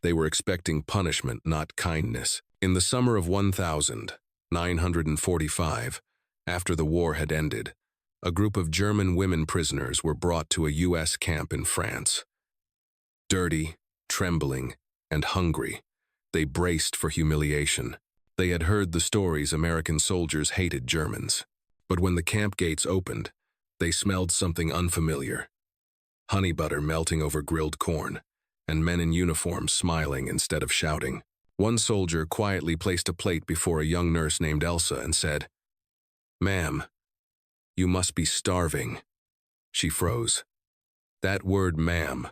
They were expecting punishment, not kindness. In the summer of 1945, after the war had ended, a group of German women prisoners were brought to a U.S. camp in France. Dirty, trembling, and hungry, they braced for humiliation. They had heard the stories American soldiers hated Germans. But when the camp gates opened, they smelled something unfamiliar. Honey butter melting over grilled corn, and men in uniform smiling instead of shouting. One soldier quietly placed a plate before a young nurse named Elsa and said, "Ma'am, you must be starving." She froze. That word, ma'am.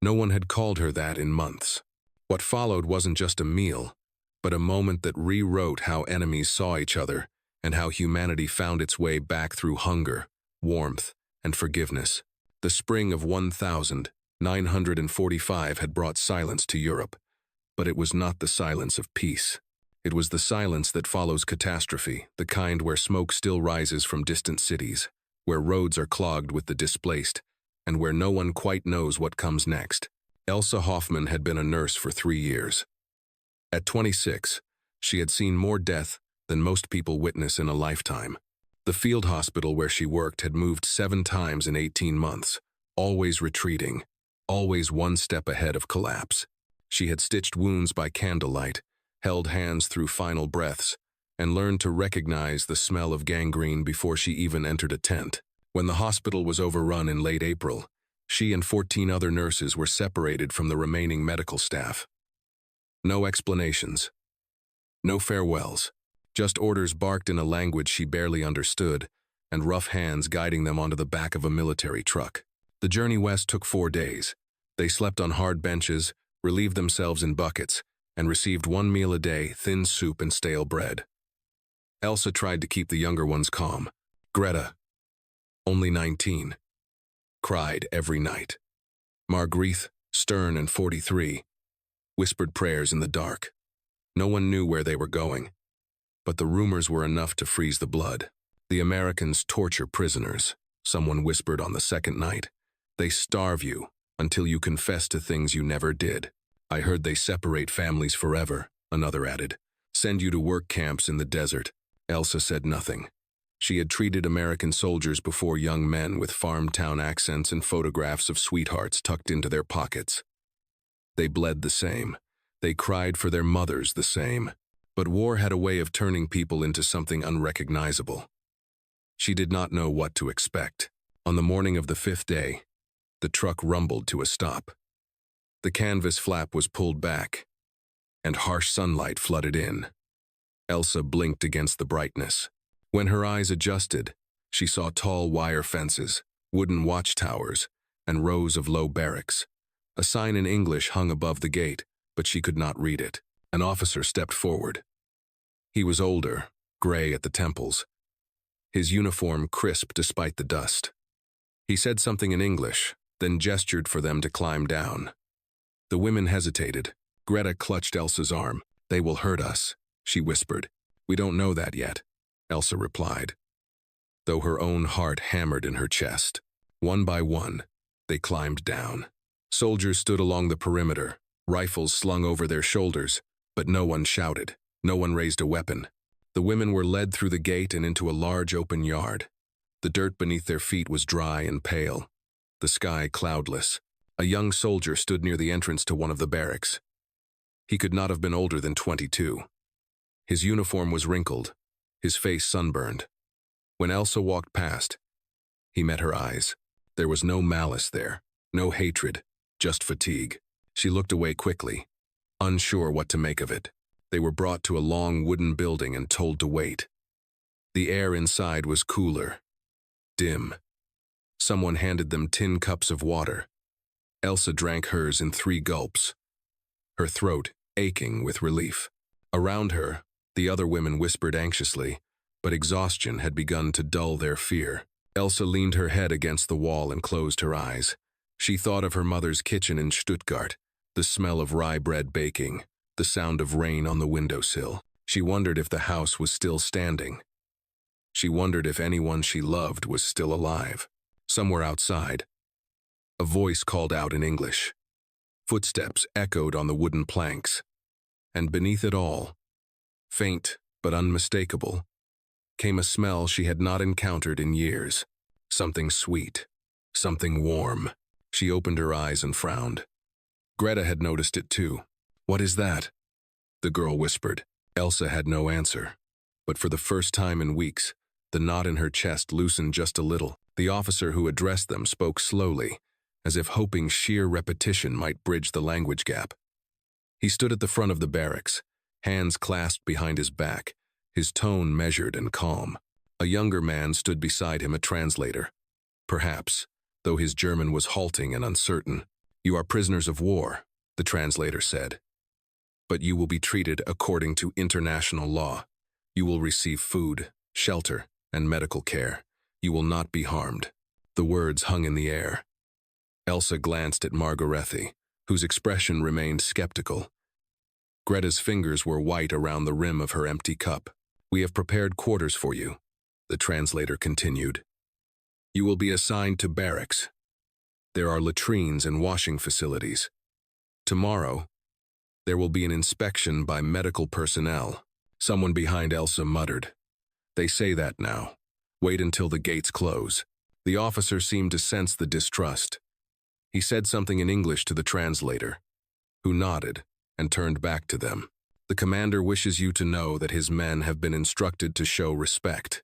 No one had called her that in months. What followed wasn't just a meal, but a moment that rewrote how enemies saw each other and how humanity found its way back through hunger, warmth, and forgiveness. The spring of 1945 had brought silence to Europe, but it was not the silence of peace. It was the silence that follows catastrophe, the kind where smoke still rises from distant cities, where roads are clogged with the displaced, and where no one quite knows what comes next. Elsa Hoffman had been a nurse for 3 years. At 26, she had seen more death than most people witness in a lifetime. The field hospital where she worked had moved 7 times in 18 months, always retreating, always one step ahead of collapse. She had stitched wounds by candlelight, held hands through final breaths, and learned to recognize the smell of gangrene before she even entered a tent. When the hospital was overrun in late April, she and 14 other nurses were separated from the remaining medical staff. No explanations. No farewells. Just orders barked in a language she barely understood, and rough hands guiding them onto the back of a military truck. The journey west took 4 days. They slept on hard benches, relieved themselves in buckets, and received 1 meal a day, thin soup and stale bread. Elsa tried to keep the younger ones calm. Greta, only 19, cried every night. Margrethe, stern and 43, whispered prayers in the dark. No one knew where they were going, but the rumors were enough to freeze the blood. The Americans torture prisoners, someone whispered on the second night. They starve you until you confess to things you never did. I heard they separate families forever, another added. Send you to work camps in the desert. Elsa said nothing. She had treated American soldiers before young men with farm town accents and photographs of sweethearts tucked into their pockets. They bled the same. They cried for their mothers the same. But war had a way of turning people into something unrecognizable. She did not know what to expect. On the morning of the 5th day, the truck rumbled to a stop. The canvas flap was pulled back, and harsh sunlight flooded in. Elsa blinked against the brightness. When her eyes adjusted, she saw tall wire fences, wooden watchtowers, and rows of low barracks. A sign in English hung above the gate, but she could not read it. An officer stepped forward. He was older, gray at the temples, his uniform crisp despite the dust. He said something in English, then gestured for them to climb down. The women hesitated. Greta clutched Elsa's arm. "They will hurt us," she whispered. "We don't know that yet," Elsa replied, though her own heart hammered in her chest. One by one, they climbed down. Soldiers stood along the perimeter, rifles slung over their shoulders, but no one shouted. No one raised a weapon. The women were led through the gate and into a large open yard. The dirt beneath their feet was dry and pale, the sky cloudless. A young soldier stood near the entrance to one of the barracks. He could not have been older than 22. His uniform was wrinkled, his face sunburned. When Elsa walked past, he met her eyes. There was no malice there, no hatred, just fatigue. She looked away quickly, unsure what to make of it. They were brought to a long wooden building and told to wait. The air inside was cooler, dim. Someone handed them tin cups of water. Elsa drank hers in 3 gulps, her throat aching with relief. Around her, the other women whispered anxiously, but exhaustion had begun to dull their fear. Elsa leaned her head against the wall and closed her eyes. She thought of her mother's kitchen in Stuttgart, the smell of rye bread baking, the sound of rain on the windowsill. She wondered if the house was still standing. She wondered if anyone she loved was still alive. Somewhere outside, a voice called out in English, Footsteps echoed on the wooden planks, and beneath it all, faint but unmistakable, came a smell she had not encountered in years. Something sweet, something warm. She opened her eyes and frowned. Greta had noticed it too. "What is that?" the girl whispered. Elsa had no answer, but for the first time in weeks, the knot in her chest loosened just a little. The officer who addressed them spoke slowly, as if hoping sheer repetition might bridge the language gap. He stood at the front of the barracks, hands clasped behind his back, his tone measured and calm. A younger man stood beside him, a translator. Perhaps, though his German was halting and uncertain. "You are prisoners of war," the translator said. "But you will be treated according to international law. You will receive food, shelter, and medical care. You will not be harmed." The words hung in the air. Elsa glanced at Margarethi, whose expression remained skeptical. Greta's fingers were white around the rim of her empty cup. "We have prepared quarters for you," the translator continued. "You will be assigned to barracks. There are latrines and washing facilities. Tomorrow, there will be an inspection by medical personnel." Someone behind Elsa muttered, "They say that now. Wait until the gates close." The officer seemed to sense the distrust. He said something in English to the translator, who nodded and turned back to them. "The commander wishes you to know that his men have been instructed to show respect.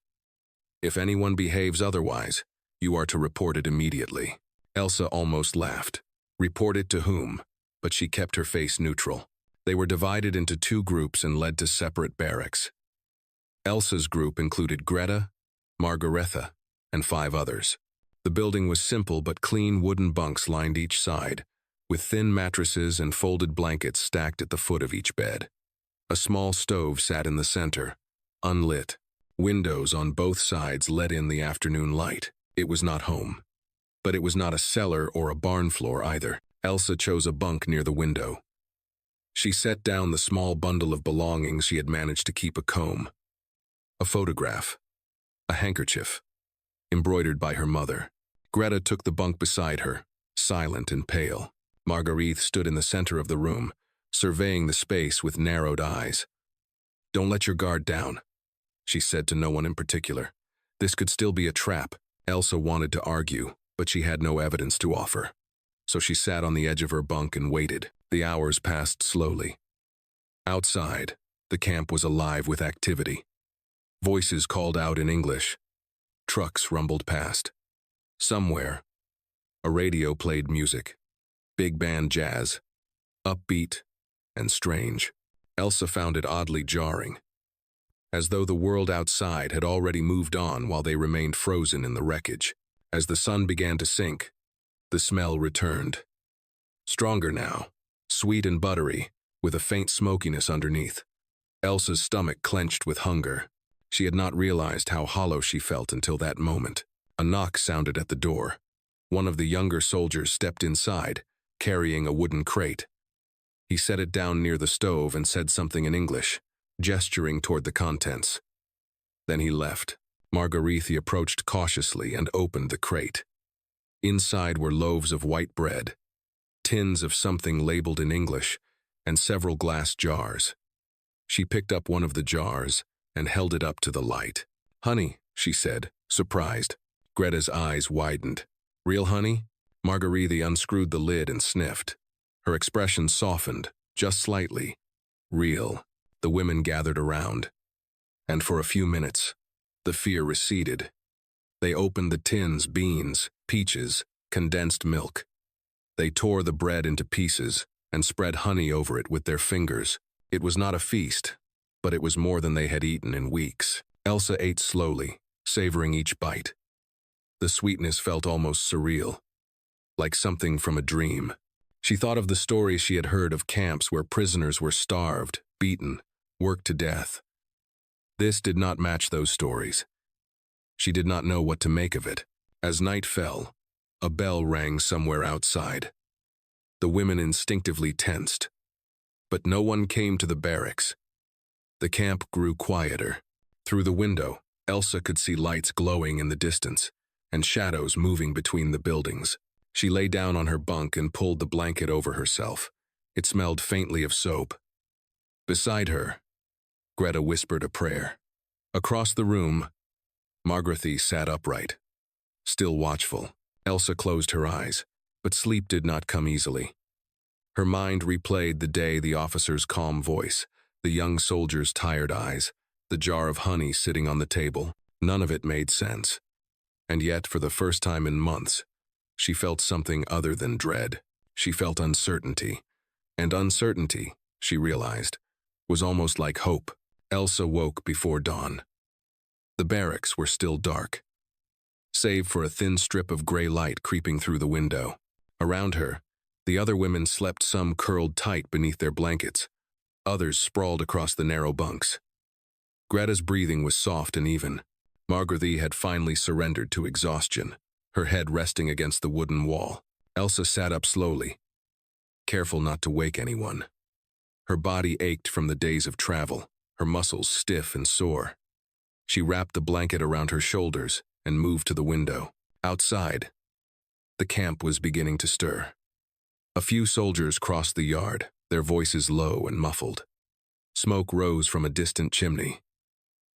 If anyone behaves otherwise, you are to report it immediately." Elsa almost laughed. Report it to whom? But she kept her face neutral. They were divided into two groups and led to separate barracks. Elsa's group included Greta, Margaretha, and 5 others. The building was simple but clean wooden bunks lined each side, with thin mattresses and folded blankets stacked at the foot of each bed. A small stove sat in the center, unlit. Windows on both sides let in the afternoon light. It was not home. But it was not a cellar or a barn floor either. Elsa chose a bunk near the window. She set down the small bundle of belongings she had managed to keep: a comb, a photograph, a handkerchief, embroidered by her mother. Greta took the bunk beside her, silent and pale. Marguerite stood in the center of the room, surveying the space with narrowed eyes. "Don't let your guard down," she said to no one in particular. This could still be a trap. Elsa wanted to argue, but she had no evidence to offer. So she sat on the edge of her bunk and waited. The hours passed slowly. Outside, the camp was alive with activity. Voices called out in English. Trucks rumbled past. Somewhere, a radio played music. Big band jazz, upbeat and strange. Elsa found it oddly jarring, as though the world outside had already moved on while they remained frozen in the wreckage. As the sun began to sink, the smell returned. Stronger now, sweet and buttery, with a faint smokiness underneath. Elsa's stomach clenched with hunger. She had not realized how hollow she felt until that moment. A knock sounded at the door. One of the younger soldiers stepped inside, carrying a wooden crate. He set it down near the stove and said something in English, gesturing toward the contents. Then he left. Margarethe approached cautiously and opened the crate. Inside were loaves of white bread, tins of something labeled in English, and several glass jars. She picked up one of the jars and held it up to the light. "Honey," she said, surprised. Greta's eyes widened. "Real honey?" Margarethe unscrewed the lid and sniffed. Her expression softened, just slightly. "Real." The women gathered around, and for a few minutes, the fear receded. They opened the tins: beans, peaches, condensed milk. They tore the bread into pieces and spread honey over it with their fingers. It was not a feast, but it was more than they had eaten in weeks. Elsa ate slowly, savoring each bite. The sweetness felt almost surreal, like something from a dream. She thought of the stories she had heard of camps where prisoners were starved, beaten, worked to death. This did not match those stories. She did not know what to make of it. As night fell, a bell rang somewhere outside. The women instinctively tensed, but no one came to the barracks. The camp grew quieter. Through the window, Elsa could see lights glowing in the distance and shadows moving between the buildings. She lay down on her bunk and pulled the blanket over herself. It smelled faintly of soap. Beside her, Greta whispered a prayer. Across the room, Margarethy sat upright, still watchful. Elsa closed her eyes, but sleep did not come easily. Her mind replayed the day, the officer's calm voice, the young soldier's tired eyes, the jar of honey sitting on the table. None of it made sense. And yet, for the first time in months, she felt something other than dread. She felt uncertainty. And uncertainty, she realized, was almost like hope. Elsa woke before dawn. The barracks were still dark, save for a thin strip of gray light creeping through the window. Around her, the other women slept, some curled tight beneath their blankets, others sprawled across the narrow bunks. Greta's breathing was soft and even. Margarethy had finally surrendered to exhaustion, her head resting against the wooden wall. Elsa sat up slowly, careful not to wake anyone. Her body ached from the days of travel, her muscles stiff and sore. She wrapped the blanket around her shoulders and moved to the window. Outside, the camp was beginning to stir. A few soldiers crossed the yard, their voices low and muffled. Smoke rose from a distant chimney.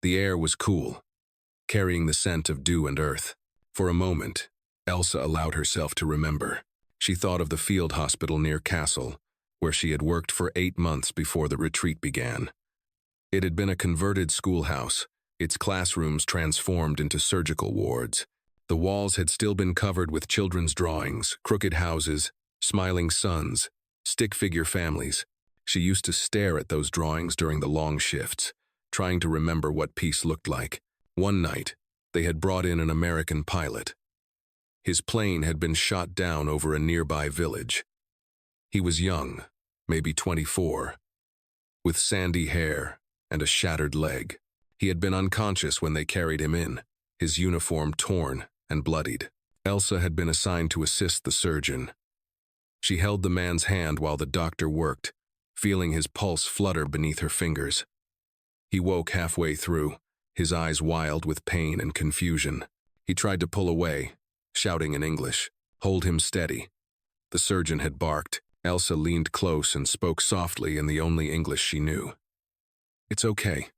The air was cool, carrying the scent of dew and earth. For a moment, Elsa allowed herself to remember. She thought of the field hospital near Castle, where she had worked for 8 months before the retreat began. It had been a converted schoolhouse, its classrooms transformed into surgical wards. The walls had still been covered with children's drawings, crooked houses, smiling suns, stick-figure families. She used to stare at those drawings during the long shifts, trying to remember what peace looked like. One night, they had brought in an American pilot. His plane had been shot down over a nearby village. He was young, maybe 24, with sandy hair and a shattered leg. He had been unconscious when they carried him in, his uniform torn and bloodied. Elsa had been assigned to assist the surgeon. She held the man's hand while the doctor worked, feeling his pulse flutter beneath her fingers. He woke halfway through, his eyes wild with pain and confusion. He tried to pull away, shouting in English, "Hold him steady." The surgeon had barked. Elsa leaned close and spoke softly in the only English she knew. "It's okay.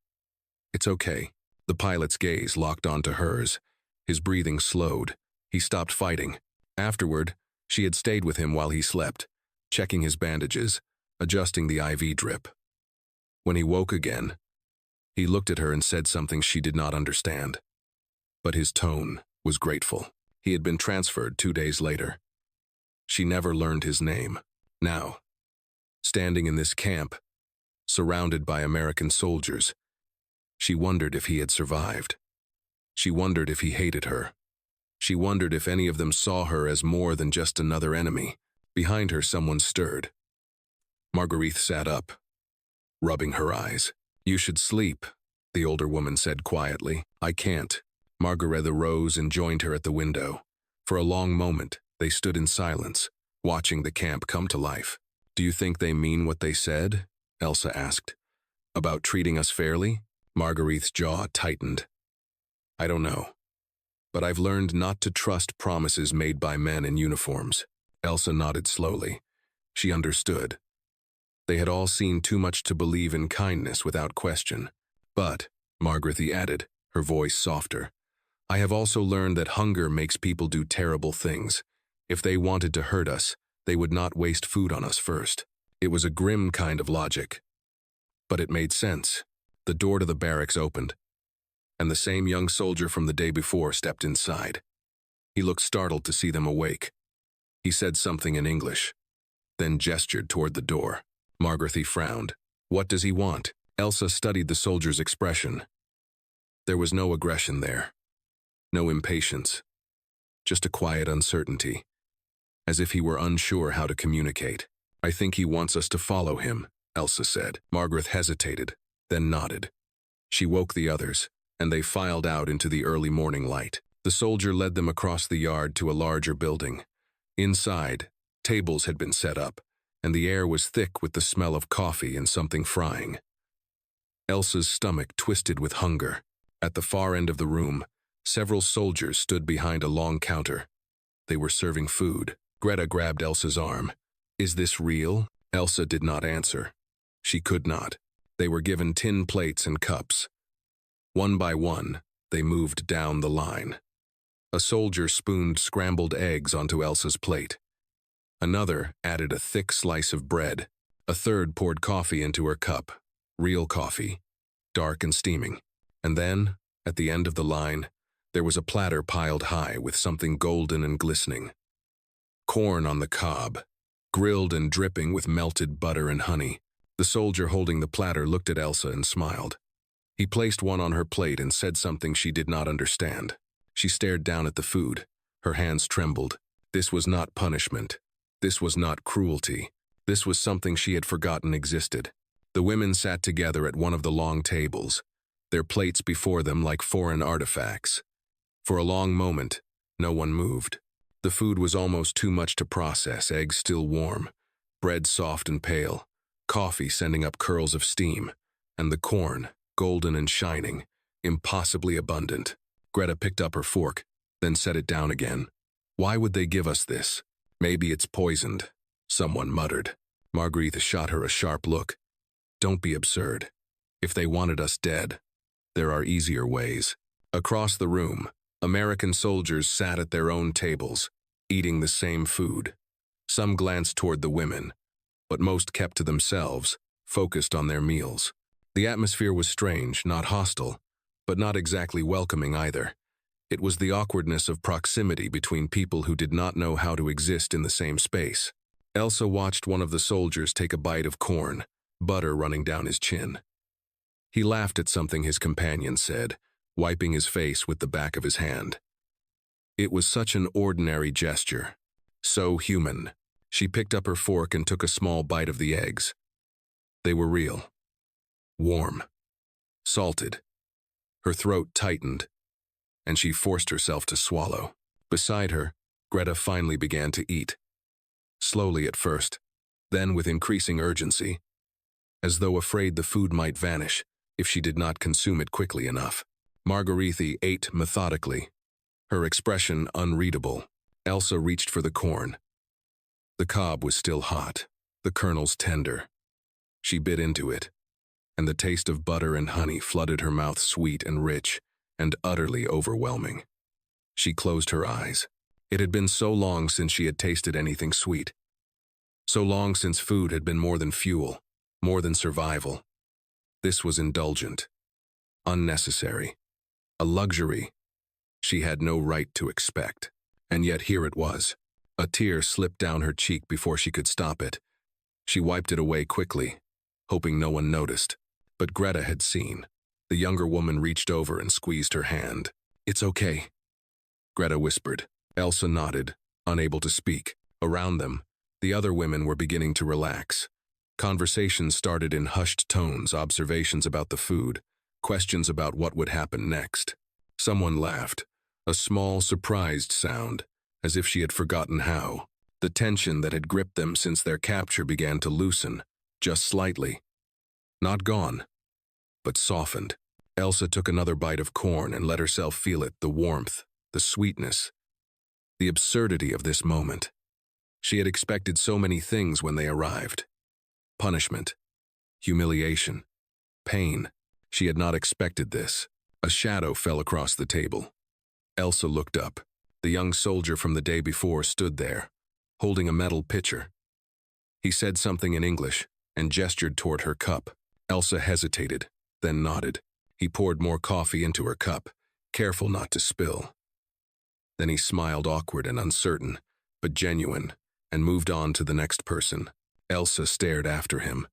It's okay." The pilot's gaze locked onto hers. His breathing slowed. He stopped fighting. Afterward, she had stayed with him while he slept, checking his bandages, adjusting the IV drip. When he woke again, he looked at her and said something she did not understand. But his tone was grateful. He had been transferred 2 days later. She never learned his name. Now, standing in this camp, surrounded by American soldiers, she wondered if he had survived. She wondered if he hated her. She wondered if any of them saw her as more than just another enemy. Behind her, someone stirred. Marguerite sat up, rubbing her eyes. "You should sleep," the older woman said quietly. "I can't." Margaretha rose and joined her at the window. For a long moment, they stood in silence, watching the camp come to life. "Do you think they mean what they said?" Elsa asked. "About treating us fairly?" Marguerite's jaw tightened. "I don't know. But I've learned not to trust promises made by men in uniforms." Elsa nodded slowly. She understood. They had all seen too much to believe in kindness without question. "But," Margarethy added, her voice softer, "I have also learned that hunger makes people do terrible things. If they wanted to hurt us, they would not waste food on us first." It was a grim kind of logic, but it made sense. The door to the barracks opened, and the same young soldier from the day before stepped inside. He looked startled to see them awake. He said something in English, then gestured toward the door. Margarethy frowned. "What does he want?" Elsa studied the soldier's expression. There was no aggression there, no impatience, just a quiet uncertainty, as if he were unsure how to communicate. "I think he wants us to follow him," Elsa said. Margaret hesitated, then nodded. She woke the others, and they filed out into the early morning light. The soldier led them across the yard to a larger building. Inside, tables had been set up, and the air was thick with the smell of coffee and something frying. Elsa's stomach twisted with hunger. At the far end of the room, several soldiers stood behind a long counter. They were serving food. Greta grabbed Elsa's arm. Is this real? Elsa did not answer. She could not. They were given tin plates and cups. One by one, they moved down the line. A soldier spooned scrambled eggs onto Elsa's plate. Another added a thick slice of bread. A third poured coffee into her cup. Real coffee, dark and steaming. And then, at the end of the line, there was a platter piled high with something golden and glistening. Corn on the cob, grilled and dripping with melted butter and honey. The soldier holding the platter looked at Elsa and smiled. He placed one on her plate and said something she did not understand. She stared down at the food. Her hands trembled. This was not punishment. This was not cruelty. This was something she had forgotten existed. The women sat together at one of the long tables, their plates before them like foreign artifacts. For a long moment, no one moved. The food was almost too much to process, eggs still warm, bread soft and pale, coffee sending up curls of steam, and the corn, golden and shining, impossibly abundant. Greta picked up her fork, then set it down again. Why would they give us this? Maybe it's poisoned, someone muttered. Margaretha shot her a sharp look. Don't be absurd. If they wanted us dead, there are easier ways. Across the room, American soldiers sat at their own tables, eating the same food. Some glanced toward the women, but most kept to themselves, focused on their meals. The atmosphere was strange, not hostile, but not exactly welcoming either. It was the awkwardness of proximity between people who did not know how to exist in the same space. Elsa watched one of the soldiers take a bite of corn, butter running down his chin. He laughed at something his companion said, wiping his face with the back of his hand. It was such an ordinary gesture, so human. She picked up her fork and took a small bite of the eggs. They were real. Warm. Salted. Her throat tightened, and she forced herself to swallow. Beside her, Greta finally began to eat. Slowly at first, then with increasing urgency, as though afraid the food might vanish if she did not consume it quickly enough. Margaretha ate methodically, her expression unreadable. Elsa reached for the corn. The cob was still hot, the kernels tender. She bit into it, and the taste of butter and honey flooded her mouth, sweet and rich, and utterly overwhelming. She closed her eyes. It had been so long since she had tasted anything sweet. So long since food had been more than fuel, more than survival. This was indulgent, unnecessary, a luxury she had no right to expect. And yet here it was. A tear slipped down her cheek before she could stop it. She wiped it away quickly, hoping no one noticed. But Greta had seen. The younger woman reached over and squeezed her hand. It's okay, Greta whispered. Elsa nodded, unable to speak. Around them, the other women were beginning to relax. Conversations started in hushed tones, observations about the food, questions about what would happen next. Someone laughed, a small, surprised sound, as if she had forgotten how. The tension that had gripped them since their capture began to loosen, just slightly. Not gone, but softened. Elsa took another bite of corn and let herself feel it, the warmth, the sweetness, the absurdity of this moment. She had expected so many things when they arrived. Punishment, humiliation, pain. She had not expected this. A shadow fell across the table. Elsa looked up. The young soldier from the day before stood there, holding a metal pitcher. He said something in English and gestured toward her cup. Elsa hesitated, then nodded. He poured more coffee into her cup, careful not to spill. Then he smiled, awkward and uncertain, but genuine, and moved on to the next person. Elsa stared after him.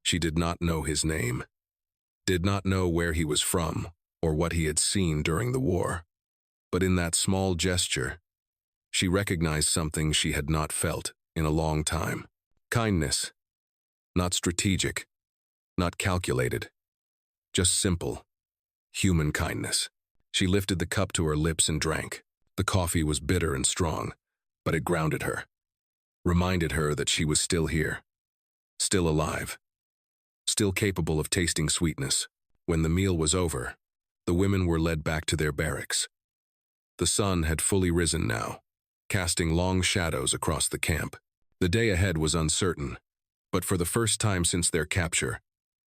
She did not know his name, did not know where he was from or what he had seen during the war. But in that small gesture, she recognized something she had not felt in a long time. Kindness. Not strategic, not calculated, just simple, human kindness. She lifted the cup to her lips and drank. The coffee was bitter and strong, but it grounded her, reminded her that she was still here, still alive, still capable of tasting sweetness. When the meal was over, the women were led back to their barracks. The sun had fully risen now, casting long shadows across the camp. The day ahead was uncertain, but for the first time since their capture,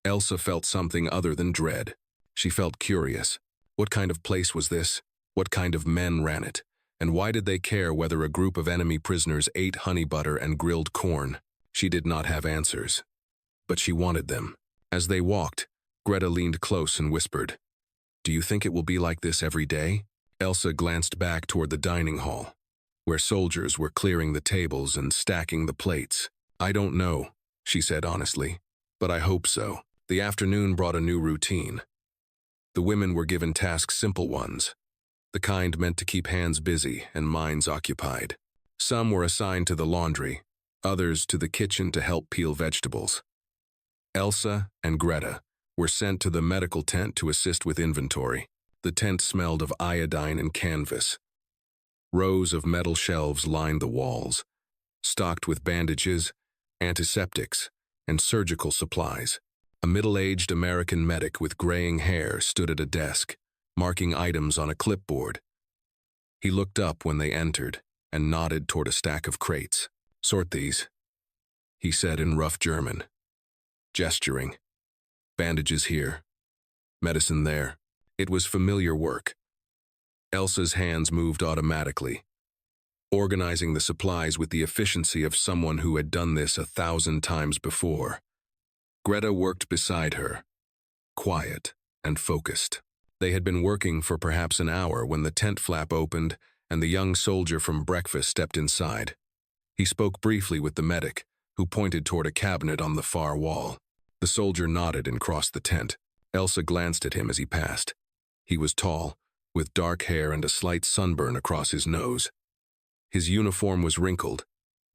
Elsa felt something other than dread. She felt curious. What kind of place was this? What kind of men ran it? And why did they care whether a group of enemy prisoners ate honey butter and grilled corn? She did not have answers, but she wanted them. As they walked, Greta leaned close and whispered, "Do you think it will be like this every day?" Elsa glanced back toward the dining hall, where soldiers were clearing the tables and stacking the plates. "I don't know," she said honestly, "but I hope so." The afternoon brought a new routine. The women were given tasks, simple ones, the kind meant to keep hands busy and minds occupied. Some were assigned to the laundry, others to the kitchen to help peel vegetables. Elsa and Greta were sent to the medical tent to assist with inventory. The tent smelled of iodine and canvas. Rows of metal shelves lined the walls, stocked with bandages, antiseptics, and surgical supplies. A middle-aged American medic with graying hair stood at a desk, marking items on a clipboard. He looked up when they entered and nodded toward a stack of crates. "Sort these," he said in rough German, gesturing. "Bandages here, medicine there." It was familiar work. Elsa's hands moved automatically, organizing the supplies with the efficiency of someone who had done this 1,000 times before. Greta worked beside her, quiet and focused. They had been working for perhaps an hour when the tent flap opened and the young soldier from breakfast stepped inside. He spoke briefly with the medic, who pointed toward a cabinet on the far wall. The soldier nodded and crossed the tent. Elsa glanced at him as he passed. He was tall, with dark hair and a slight sunburn across his nose. His uniform was wrinkled,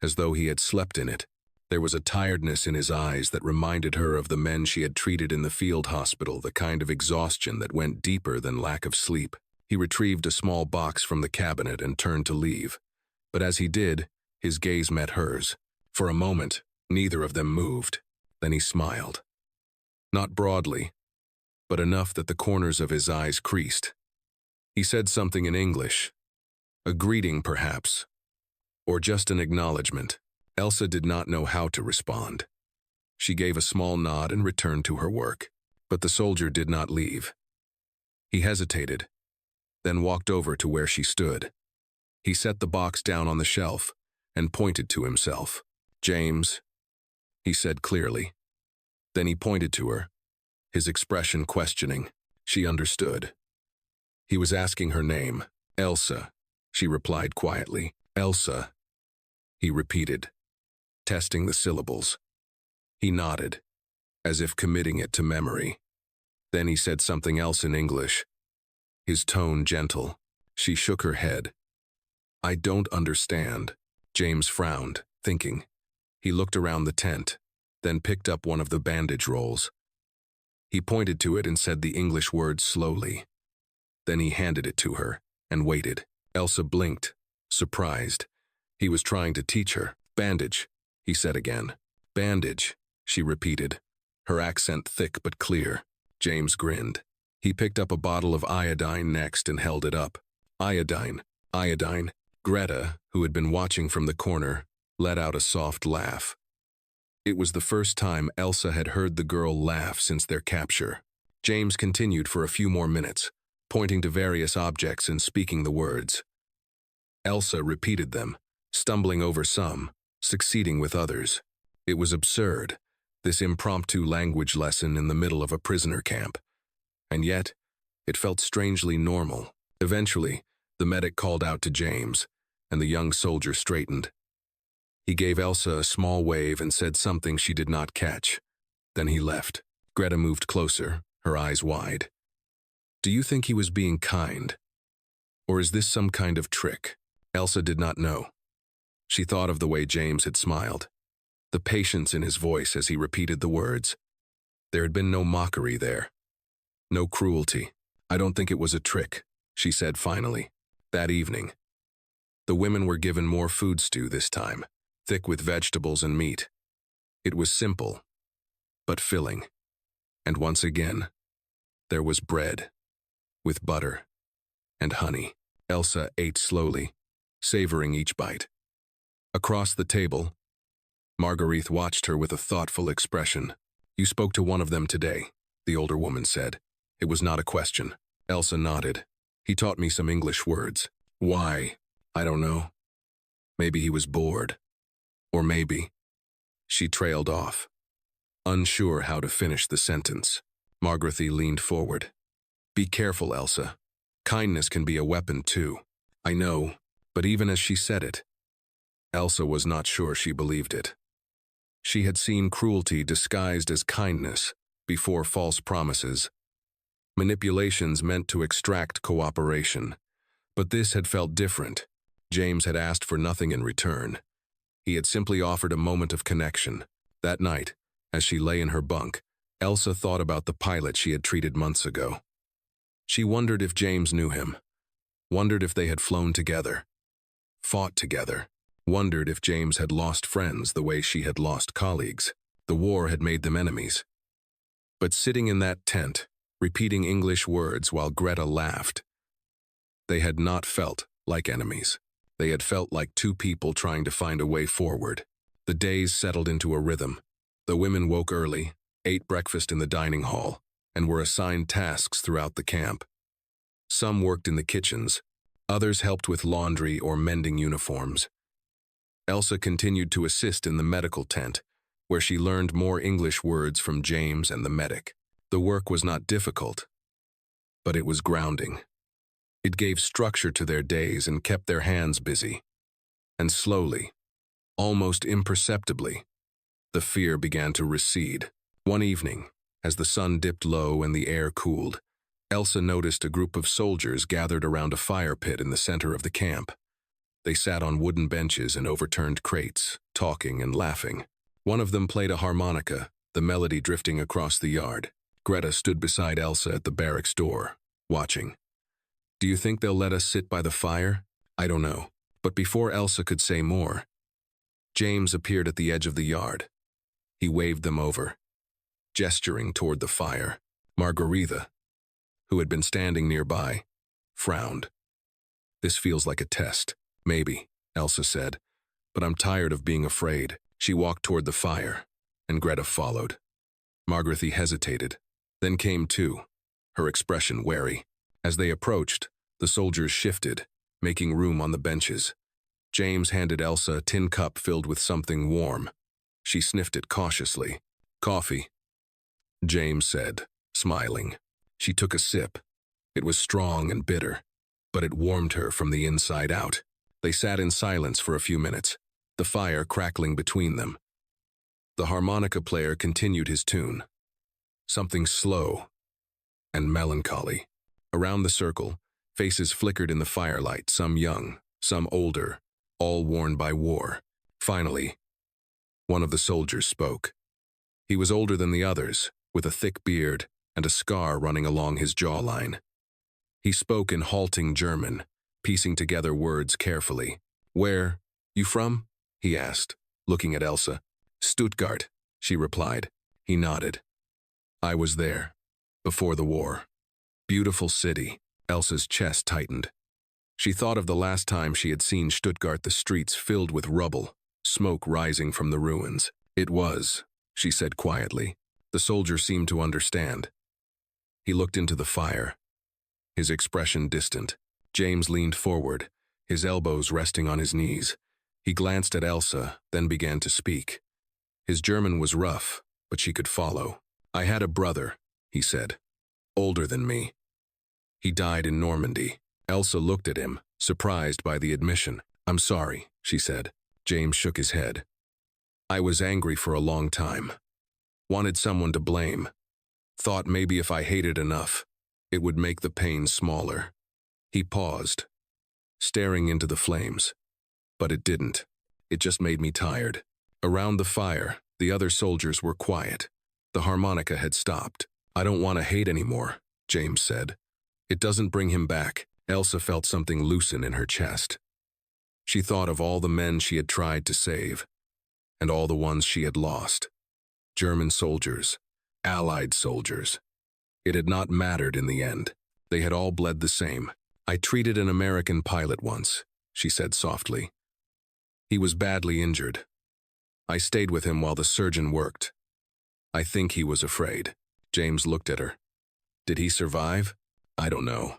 as though he had slept in it. There was a tiredness in his eyes that reminded her of the men she had treated in the field hospital, the kind of exhaustion that went deeper than lack of sleep. He retrieved a small box from the cabinet and turned to leave. But as he did, his gaze met hers. For a moment, neither of them moved. Then he smiled. Not broadly, but enough that the corners of his eyes creased. He said something in English. A greeting, perhaps, or just an acknowledgement. Elsa did not know how to respond. She gave a small nod and returned to her work. But the soldier did not leave. He hesitated, then walked over to where she stood. He set the box down on the shelf and pointed to himself. "James," he said clearly. Then he pointed to her, his expression questioning. She understood. He was asking her name. "Elsa," she replied quietly. "Elsa," he repeated, testing the syllables. He nodded, as if committing it to memory. Then he said something else in English, his tone gentle. She shook her head. "I don't understand." James frowned, thinking. He looked around the tent, then picked up one of the bandage rolls. He pointed to it and said the English words slowly. Then he handed it to her and waited. Elsa blinked, surprised. He was trying to teach her. "Bandage," he said again. "Bandage," she repeated, her accent thick but clear. James grinned. He picked up a bottle of iodine next and held it up. "Iodine, iodine." Greta, who had been watching from the corner, let out a soft laugh. It was the first time Elsa had heard the girl laugh since their capture. James continued for a few more minutes, pointing to various objects and speaking the words. Elsa repeated them, stumbling over some, succeeding with others. It was absurd, this impromptu language lesson in the middle of a prisoner camp. And yet, it felt strangely normal. Eventually, the medic called out to James, and the young soldier straightened. He gave Elsa a small wave and said something she did not catch. Then he left. Greta moved closer, her eyes wide. "Do you think he was being kind? Or is this some kind of trick?" Elsa did not know. She thought of the way James had smiled, the patience in his voice as he repeated the words. There had been no mockery there, no cruelty. "I don't think it was a trick," she said finally. That evening, the women were given more food stew this time, thick with vegetables and meat. It was simple, but filling. And once again, there was bread, with butter and honey. Elsa ate slowly, savoring each bite. Across the table, Marguerite watched her with a thoughtful expression. "You spoke to one of them today," the older woman said. It was not a question. Elsa nodded. "He taught me some English words." "Why?" "I don't know. Maybe he was bored. Or maybe—" She trailed off, unsure how to finish the sentence. Marguerite leaned forward. "Be careful, Elsa. Kindness can be a weapon too." "I know," but even as she said it, Elsa was not sure she believed it. She had seen cruelty disguised as kindness before false promises, manipulations meant to extract cooperation. But this had felt different. James had asked for nothing in return. He had simply offered a moment of connection. That night, as she lay in her bunk, Elsa thought about the pilot she had treated months ago. She wondered if James knew him, wondered if they had flown together, fought together, wondered if James had lost friends the way she had lost colleagues. The war had made them enemies. But sitting in that tent, repeating English words while Greta laughed, they had not felt like enemies. They had felt like two people trying to find a way forward. The days settled into a rhythm. The women woke early, ate breakfast in the dining hall, and were assigned tasks throughout the camp. Some worked in the kitchens, others helped with laundry or mending uniforms. Elsa continued to assist in the medical tent, where she learned more English words from James and the medic. The work was not difficult, but it was grounding. It gave structure to their days and kept their hands busy. And slowly, almost imperceptibly, the fear began to recede. One evening, as the sun dipped low and the air cooled, Elsa noticed a group of soldiers gathered around a fire pit in the center of the camp. They sat on wooden benches and overturned crates, talking and laughing. One of them played a harmonica, the melody drifting across the yard. Greta stood beside Elsa at the barracks door, watching. "Do you think they'll let us sit by the fire?" "I don't know." But before Elsa could say more, James appeared at the edge of the yard. He waved them over, gesturing toward the fire. Margarita, who had been standing nearby, frowned. "This feels like a test." "Maybe," Elsa said, "but I'm tired of being afraid." She walked toward the fire, and Greta followed. Margarita hesitated, then came to, her expression wary. As they approached, the soldiers shifted, making room on the benches. James handed Elsa a tin cup filled with something warm. She sniffed it cautiously. "Coffee," James said, smiling. She took a sip. It was strong and bitter, but it warmed her from the inside out. They sat in silence for a few minutes, the fire crackling between them. The harmonica player continued his tune, something slow and melancholy. Around the circle, faces flickered in the firelight, some young, some older, all worn by war. Finally, one of the soldiers spoke. He was older than the others, with a thick beard and a scar running along his jawline. He spoke in halting German, piecing together words carefully. "Where you from?" he asked, looking at Elsa. "Stuttgart," she replied. He nodded. "I was there, before the war." Beautiful city. Elsa's chest tightened. She thought of the last time she had seen Stuttgart, the streets filled with rubble, smoke rising from the ruins. "It was," she said quietly. The soldier seemed to understand. He looked into the fire, his expression distant. James leaned forward, his elbows resting on his knees. He glanced at Elsa, then began to speak. His German was rough, but she could follow. "I had a brother," he said, "older than me. He died in Normandy." Elsa looked at him, surprised by the admission. "I'm sorry," she said. James shook his head. "I was angry for a long time. Wanted someone to blame. Thought maybe if I hated enough, it would make the pain smaller." He paused, staring into the flames. But it didn't. It just made me tired. Around the fire, the other soldiers were quiet. The harmonica had stopped. "I don't want to hate anymore," James said. "It doesn't bring him back." Elsa felt something loosen in her chest. She thought of all the men she had tried to save, and all the ones she had lost. German soldiers, Allied soldiers. It had not mattered in the end. They had all bled the same. "I treated an American pilot once," she said softly. He was badly injured. I stayed with him while the surgeon worked. I think he was afraid. James looked at her. Did he survive? I don't know.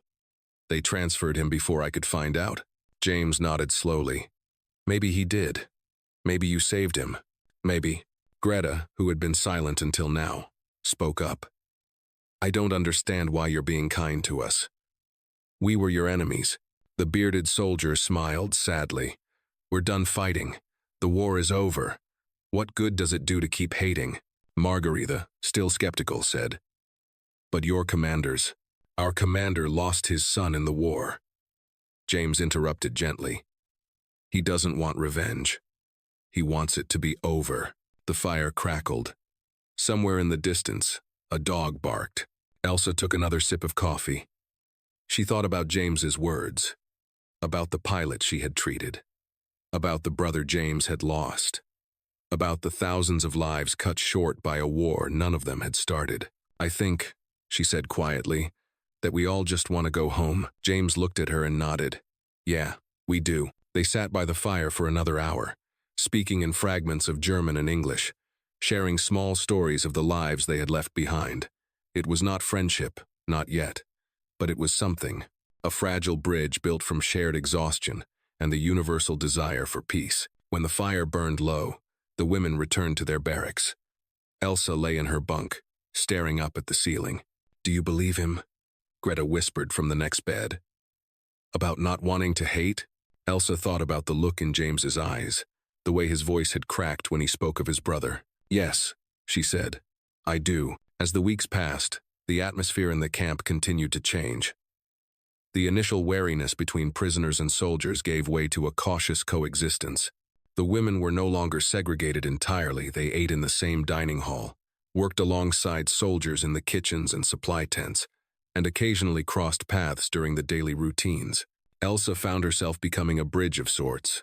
They transferred him before I could find out. James nodded slowly. Maybe he did. Maybe you saved him. Maybe. Greta, who had been silent until now, spoke up. I don't understand why you're being kind to us. We were your enemies. The bearded soldier smiled sadly. We're done fighting. The war is over. What good does it do to keep hating? Margarita, still skeptical, said. But your commanders. Our commander lost his son in the war. James interrupted gently. He doesn't want revenge. He wants it to be over. The fire crackled. Somewhere in the distance, a dog barked. Elsa took another sip of coffee. She thought about James's words, about the pilot she had treated, about the brother James had lost, about the thousands of lives cut short by a war none of them had started. I think, she said quietly, that we all just want to go home. James looked at her and nodded. Yeah, we do. They sat by the fire for another hour, speaking in fragments of German and English, sharing small stories of the lives they had left behind. It was not friendship, not yet, but it was something, a fragile bridge built from shared exhaustion and the universal desire for peace. When the fire burned low, the women returned to their barracks. Elsa lay in her bunk, staring up at the ceiling. Do you believe him? Greta whispered from the next bed. About not wanting to hate? Elsa thought about the look in James's eyes, the way his voice had cracked when he spoke of his brother. Yes, she said. I do. As the weeks passed, the atmosphere in the camp continued to change. The initial wariness between prisoners and soldiers gave way to a cautious coexistence. The women were no longer segregated entirely. They ate in the same dining hall, worked alongside soldiers in the kitchens and supply tents, and occasionally crossed paths during the daily routines. Elsa found herself becoming a bridge of sorts.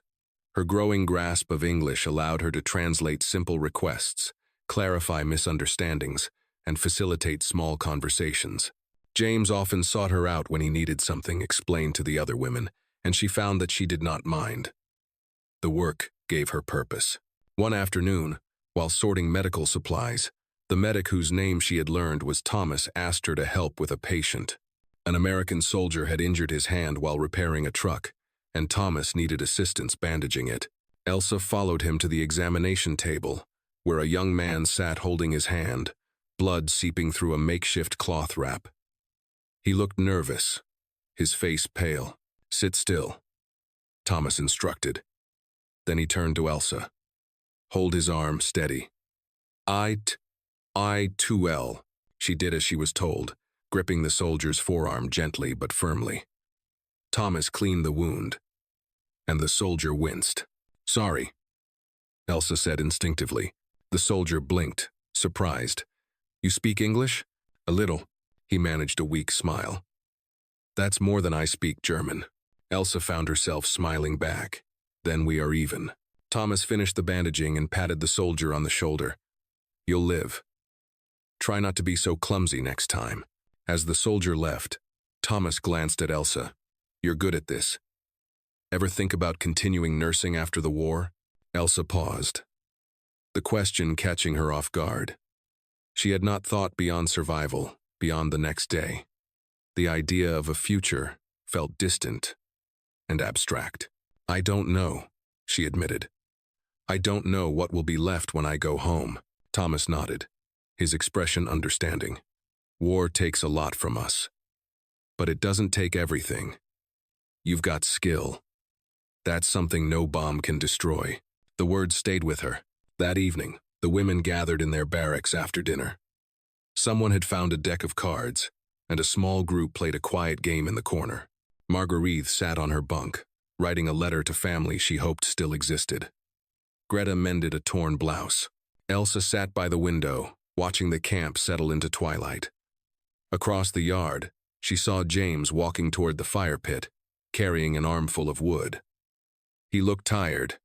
Her growing grasp of English allowed her to translate simple requests, clarify misunderstandings, and facilitate small conversations. James often sought her out when he needed something explained to the other women, and she found that she did not mind. The work gave her purpose. One afternoon, while sorting medical supplies, the medic whose name she had learned was Thomas asked her to help with a patient. An American soldier had injured his hand while repairing a truck, and Thomas needed assistance bandaging it. Elsa followed him to the examination table, where a young man sat holding his hand, blood seeping through a makeshift cloth wrap. He looked nervous, his face pale. Sit still, Thomas instructed. Then he turned to Elsa. Hold his arm steady. I-2-L. She did as she was told, gripping the soldier's forearm gently but firmly. Thomas cleaned the wound, and the soldier winced. Sorry, Elsa said instinctively. The soldier blinked, surprised. You speak English? A little. He managed a weak smile. That's more than I speak German. Elsa found herself smiling back. Then we are even. Thomas finished the bandaging and patted the soldier on the shoulder. You'll live. Try not to be so clumsy next time. As the soldier left, Thomas glanced at Elsa. You're good at this. Ever think about continuing nursing after the war? Elsa paused, the question catching her off guard. She had not thought beyond survival, beyond the next day. The idea of a future felt distant and abstract. I don't know, she admitted. I don't know what will be left when I go home. Thomas nodded, his expression understanding. War takes a lot from us. But it doesn't take everything. You've got skill. That's something no bomb can destroy. The words stayed with her. That evening, the women gathered in their barracks after dinner. Someone had found a deck of cards, and a small group played a quiet game in the corner. Marguerite sat on her bunk, writing a letter to family she hoped still existed. Greta mended a torn blouse. Elsa sat by the window, watching the camp settle into twilight. Across the yard, she saw James walking toward the fire pit, carrying an armful of wood. He looked tired.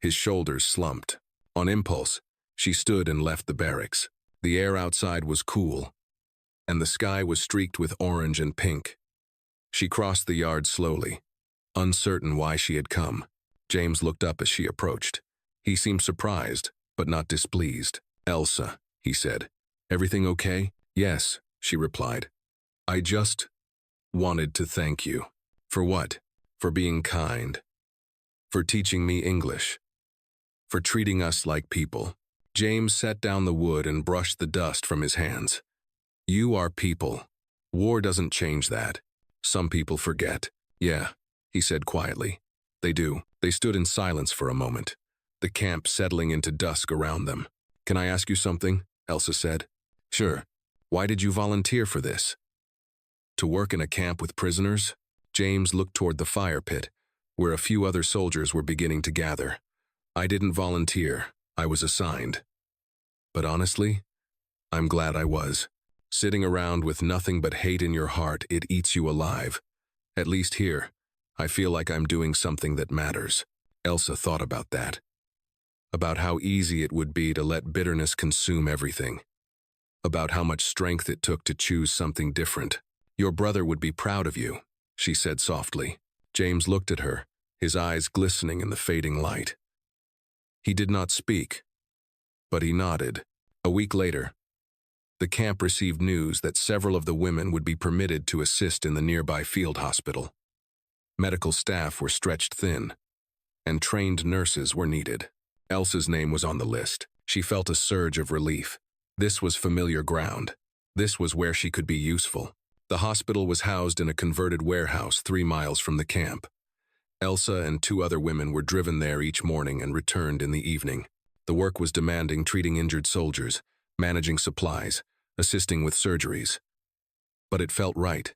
His shoulders slumped. On impulse, she stood and left the barracks. The air outside was cool, and the sky was streaked with orange and pink. She crossed the yard slowly, uncertain why she had come. James looked up as she approached. He seemed surprised, but not displeased. "Elsa," he said. "Everything okay?" "Yes," she replied. "I just wanted to thank you." "For what?" "For being kind. For teaching me English. For treating us like people." James set down the wood and brushed the dust from his hands. "You are people. War doesn't change that. Some people forget." "Yeah," he said quietly. "They do." They stood in silence for a moment, the camp settling into dusk around them. "Can I ask you something?" Elsa said. "Sure. Why did you volunteer for this?" "To work in a camp with prisoners?" James looked toward the fire pit, where a few other soldiers were beginning to gather. "I didn't volunteer. I was assigned. But honestly, I'm glad I was. Sitting around with nothing but hate in your heart, it eats you alive. At least here, I feel like I'm doing something that matters." Elsa thought about that. About how easy it would be to let bitterness consume everything. About how much strength it took to choose something different. "Your brother would be proud of you," she said softly. James looked at her, his eyes glistening in the fading light. He did not speak, but he nodded. A week later, the camp received news that several of the women would be permitted to assist in the nearby field hospital. Medical staff were stretched thin, and trained nurses were needed. Elsa's name was on the list. She felt a surge of relief. This was familiar ground. This was where she could be useful. The hospital was housed in a converted warehouse 3 miles from the camp. Elsa and 2 other women were driven there each morning and returned in the evening. The work was demanding, treating injured soldiers, managing supplies, assisting with surgeries. But it felt right.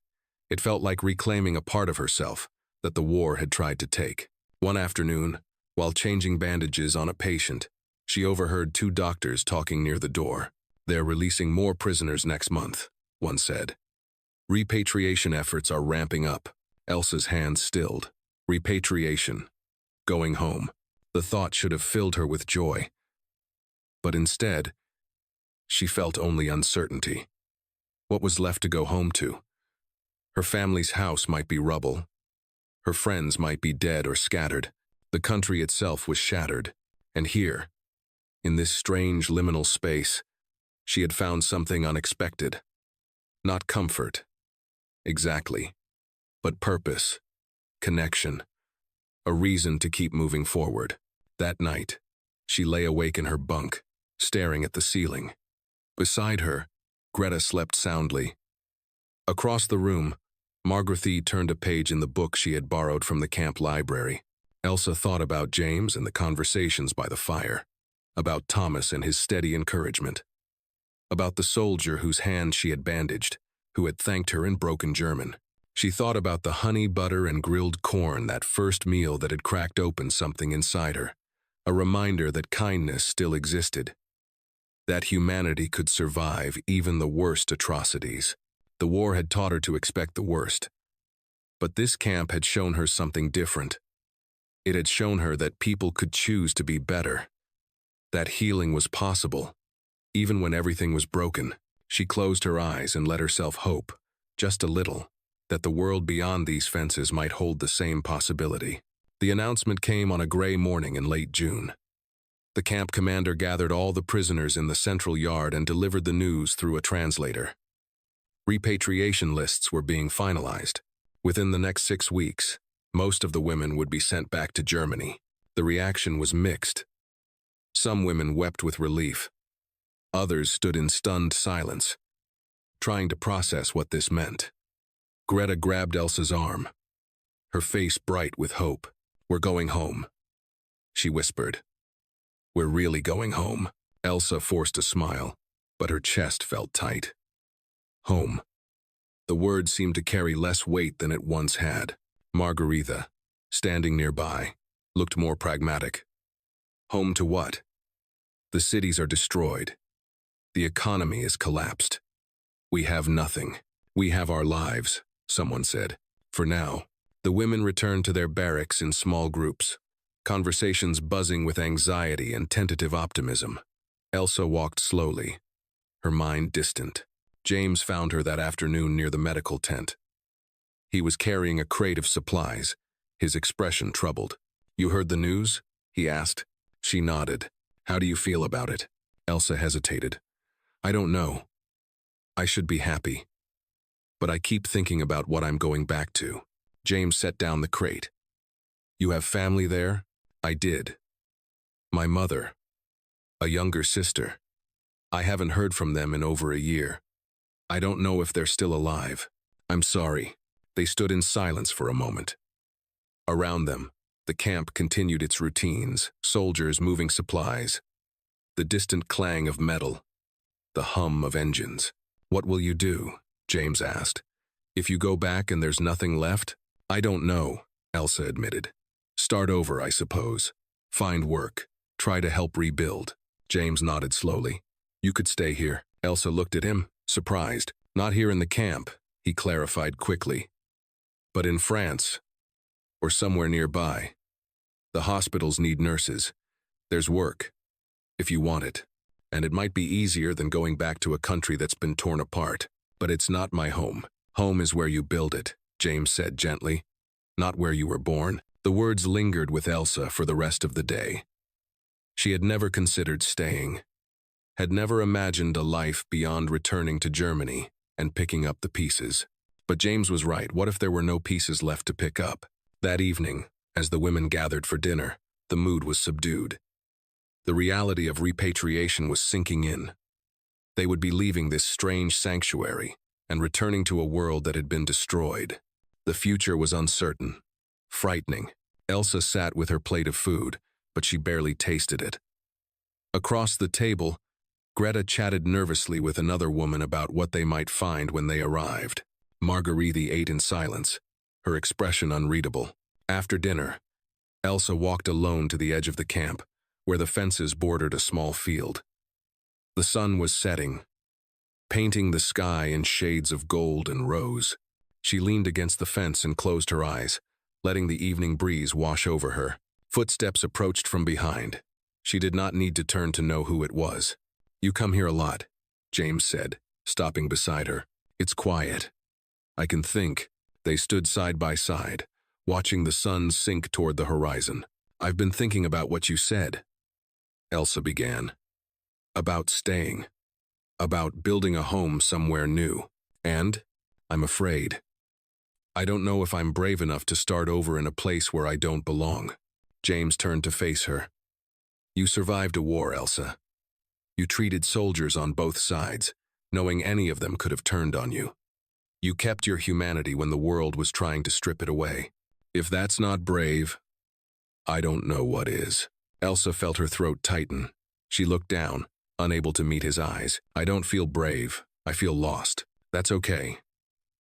It felt like reclaiming a part of herself that the war had tried to take. One afternoon, while changing bandages on a patient, she overheard 2 doctors talking near the door. "They're releasing more prisoners next month," one said. "Repatriation efforts are ramping up." Elsa's hands stilled. Repatriation. Going home. The thought should have filled her with joy. But instead, she felt only uncertainty. What was left to go home to? Her family's house might be rubble. Her friends might be dead or scattered. The country itself was shattered. And here, in this strange liminal space, she had found something unexpected. Not comfort, exactly, but purpose, connection, a reason to keep moving forward. That night, she lay awake in her bunk, staring at the ceiling. Beside her, Greta slept soundly. Across the room, Margrethe turned a page in the book she had borrowed from the camp library. Elsa thought about James and the conversations by the fire, about Thomas and his steady encouragement, about the soldier whose hand she had bandaged, who had thanked her in broken German. She thought about the honey, butter, and grilled corn, that first meal that had cracked open something inside her, a reminder that kindness still existed, that humanity could survive even the worst atrocities. The war had taught her to expect the worst. But this camp had shown her something different. It had shown her that people could choose to be better, that healing was possible, even when everything was broken. She closed her eyes and let herself hope, just a little, that the world beyond these fences might hold the same possibility. The announcement came on a gray morning in late June. The camp commander gathered all the prisoners in the central yard and delivered the news through a translator. Repatriation lists were being finalized. Within the next 6 weeks, most of the women would be sent back to Germany. The reaction was mixed. Some women wept with relief. Others stood in stunned silence, trying to process what this meant. Greta grabbed Elsa's arm, her face bright with hope. "We're going home," she whispered. "We're really going home." Elsa forced a smile, but her chest felt tight. Home. The word seemed to carry less weight than it once had. Margarita, standing nearby, looked more pragmatic. Home to what? The cities are destroyed. The economy is collapsed. We have nothing. We have our lives, someone said. For now, the women returned to their barracks in small groups, conversations buzzing with anxiety and tentative optimism. Elsa walked slowly, her mind distant. James found her that afternoon near the medical tent. He was carrying a crate of supplies, his expression troubled. "You heard the news?" he asked. She nodded. "How do you feel about it?" Elsa hesitated. "I don't know. I should be happy. But I keep thinking about what I'm going back to." James set down the crate. "You have family there?" "I did. My mother. A younger sister. I haven't heard from them in over a year. I don't know if they're still alive." "I'm sorry." They stood in silence for a moment. Around them, the camp continued its routines, soldiers moving supplies, the distant clang of metal, the hum of engines. "What will you do?" James asked. "If you go back and there's nothing left?" "I don't know," Elsa admitted. "Start over, I suppose. Find work. Try to help rebuild." James nodded slowly. "You could stay here." Elsa looked at him, surprised. "Not here in the camp," he clarified quickly. "But in France, or somewhere nearby. The hospitals need nurses. There's work, if you want it. And it might be easier than going back to a country that's been torn apart. But it's not my home. Home is where you build it," James said gently. "Not where you were born." The words lingered with Elsa for the rest of the day. She had never considered staying, had never imagined a life beyond returning to Germany and picking up the pieces. But James was right. What if there were no pieces left to pick up? That evening, as the women gathered for dinner, the mood was subdued. The reality of repatriation was sinking in. They would be leaving this strange sanctuary and returning to a world that had been destroyed. The future was uncertain, frightening. Elsa sat with her plate of food, but she barely tasted it. Across the table, Greta chatted nervously with another woman about what they might find when they arrived. Marguerite ate in silence, her expression unreadable. After dinner, Elsa walked alone to the edge of the camp, where the fences bordered a small field. The sun was setting, painting the sky in shades of gold and rose. She leaned against the fence and closed her eyes, letting the evening breeze wash over her. Footsteps approached from behind. She did not need to turn to know who it was. "You come here a lot," James said, stopping beside her. "It's quiet. I can think." They stood side by side, watching the sun sink toward the horizon. "I've been thinking about what you said," Elsa began. "About staying. About building a home somewhere new. And, I'm afraid, I don't know if I'm brave enough to start over in a place where I don't belong." James turned to face her. "You survived a war, Elsa. You treated soldiers on both sides, knowing any of them could have turned on you. You kept your humanity when the world was trying to strip it away. If that's not brave, I don't know what is." Elsa felt her throat tighten. She looked down, unable to meet his eyes. "I don't feel brave. I feel lost. That's okay.